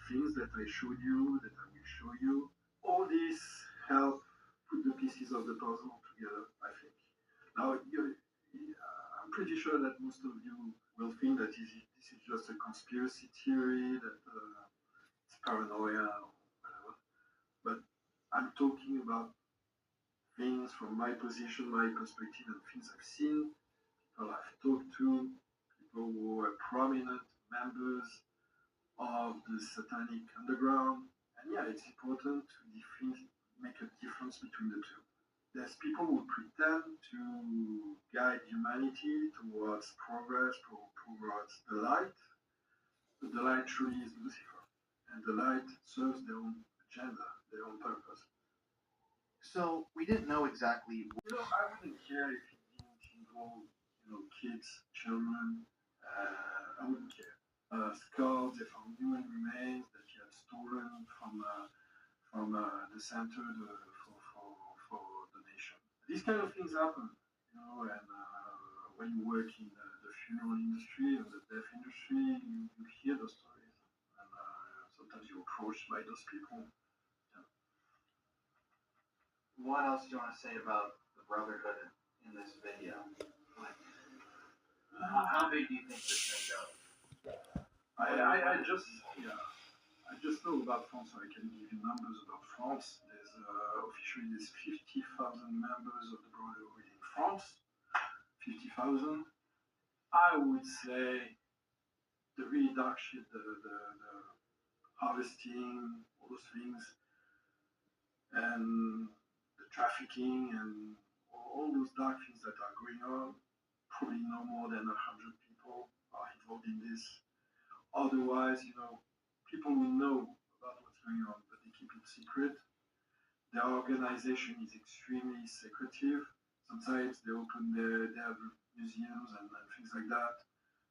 things that I showed you, that I will show you. All this help put the pieces of the puzzle together, I think. Now, I'm pretty sure that most of you will think that this is just a conspiracy theory, that it's paranoia or whatever. But I'm talking about things from my position, my perspective, and things I've seen, people I've talked to, people who were prominent members of the satanic underground. And yeah, it's important to make a difference between the two. There's people who pretend to guide humanity towards progress, towards the light, but the light truly is Lucifer. And the light serves their own agenda, their own purpose. So we didn't know exactly. I wouldn't care if it didn't involve, kids, children. I wouldn't care. Skulls, they found human remains that he had stolen from the center for donation. These kind of things happen, and when you work in the funeral industry or the death industry, you hear those stories, and sometimes you're approached by those people. What else do you want to say about the Brotherhood in this video? How big do you think this thing goes? I just know about France, so I can give you numbers about France. There's officially 50,000 members of the Brotherhood in France. 50,000. I would say the really dark shit, the harvesting, all those things, and the trafficking and all those dark things that are going on, probably no more than 100 people are involved in this. Otherwise, people will know about what's going on, but they keep it secret. Their organization is extremely secretive. Sometimes they they have museums and things like that,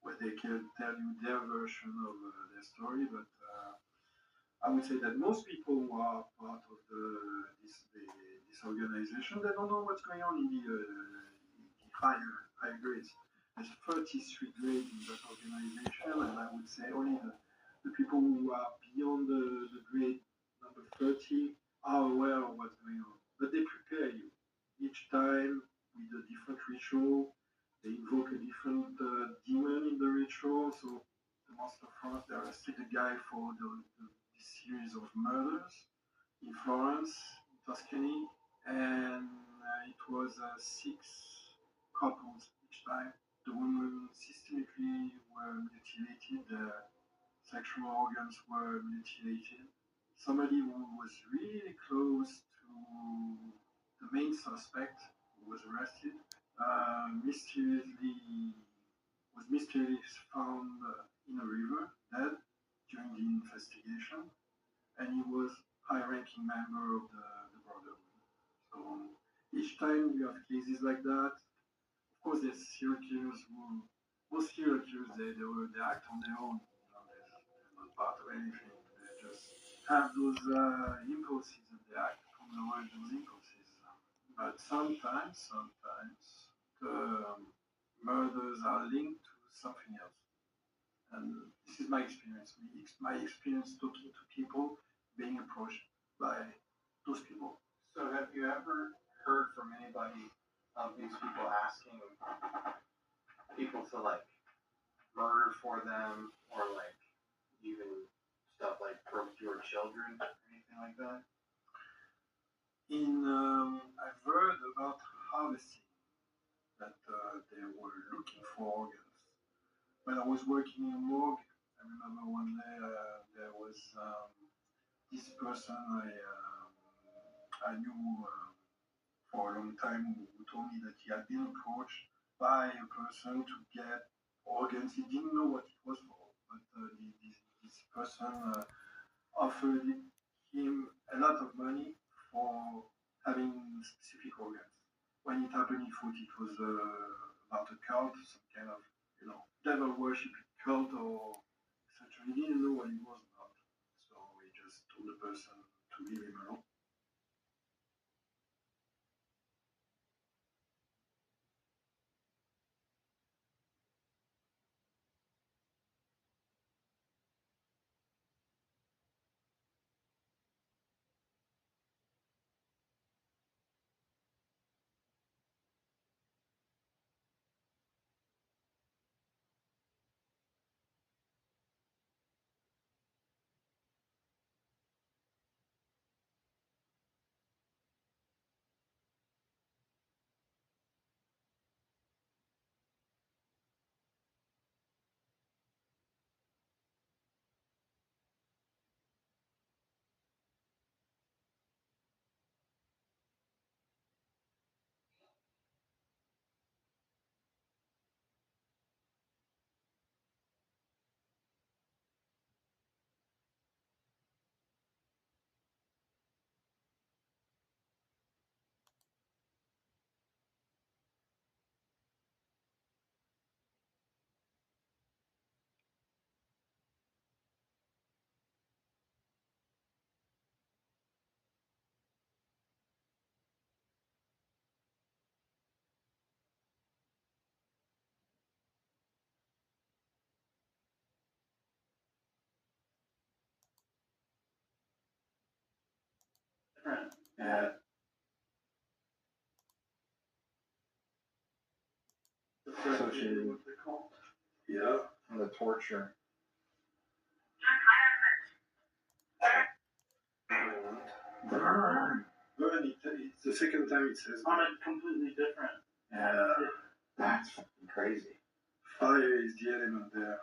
where they can tell you their version of their story. But I would say that most people who are part of this organization, they don't know what's going on in the higher grades. There's 33 grades in that organization, and I would say only the people who are beyond the grade number 30 are aware of what's going on. But they prepare you each time with a different ritual. They invoke a different demon in the ritual. So the Monster of France, they arrested a guy for this series of murders in Florence, in Tuscany, and it was 6 couples each time. The women systematically were mutilated, their sexual organs were mutilated. Somebody who was really close to the main suspect who was arrested mysteriously found in a river dead during the investigation, and he was high-ranking member of the Brotherhood. So each time you have cases like that, of course, there's serial killers most serial killers, they act on their own. They're not part of anything. They just have those impulses and they act on those impulses. But sometimes the murders are linked to something else. And this is my experience. My experience talking to people, being approached by those people. So have you ever heard from anybody of these people asking people to murder for them, or even stuff like procure children or anything like that? I've heard about harvesting, that they were looking for organs. When I was working in a morgue, I remember one day there was this person I knew for a long time who told me that he had been approached by a person to get organs. He didn't know what it was for, but this person offered him a lot of money for having specific organs. When it happened, he thought it was about a cult, some kind of devil worshiping cult or etc. He didn't know what it was about, so he just told the person to leave him alone. different. Yeah. Associated with the cult. Yeah. the torture. Burn. Burn. It's the second time it says On a completely different. Yeah. That's fucking crazy. Fire is the element there.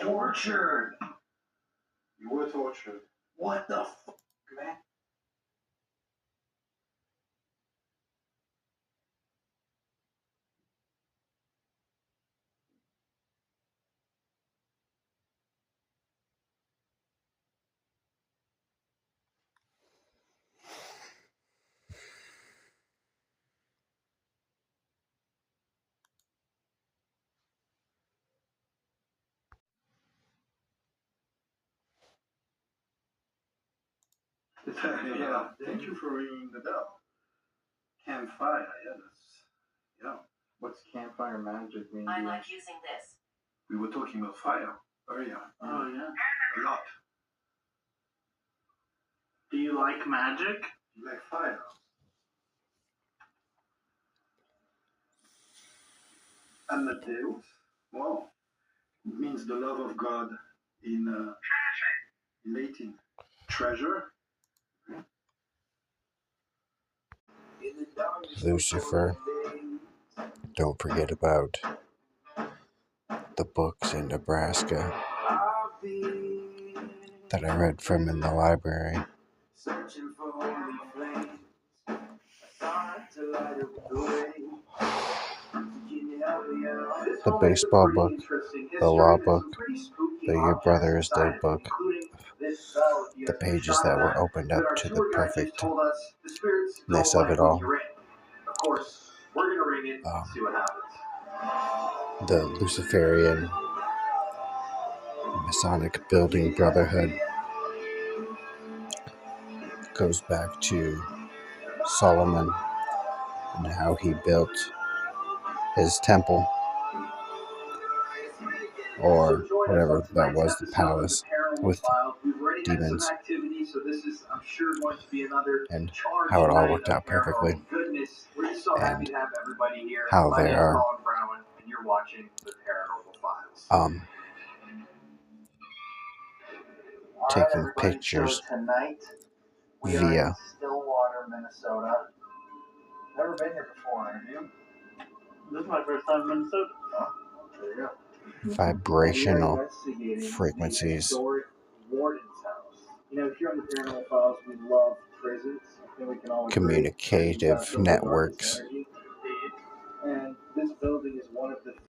Tortured. You were tortured. What the fuck, man? Yeah. Thank you for ringing the bell. Campfire. Yeah, that's. Yeah. What's campfire magic mean? I like using this. We were talking about fire earlier. Oh yeah. A lot. Do you like magic? You like fire? Amadeus? Wow. It means the love of God in Latin. Treasure? Lucifer. Don't forget about the books in Nebraska that I read from in the library. The baseball book, the law book, the Your Brother is Dead book, the pages that were opened up to the perfectness of it all. The Luciferian Masonic building brotherhood goes back to Solomon and how he built his temple, or whatever that was, the palace with demons, and how it all worked out perfectly, and how they are taking pictures via Stillwater, Minnesota. Never been here before, have you? This is my first time in Minnesota. Oh, there you go. vibrational frequencies. Warden's house. You know, if you're on the Paranormal Files, we love prisons. I think we can all agree. Communicative networks. And this building is one of the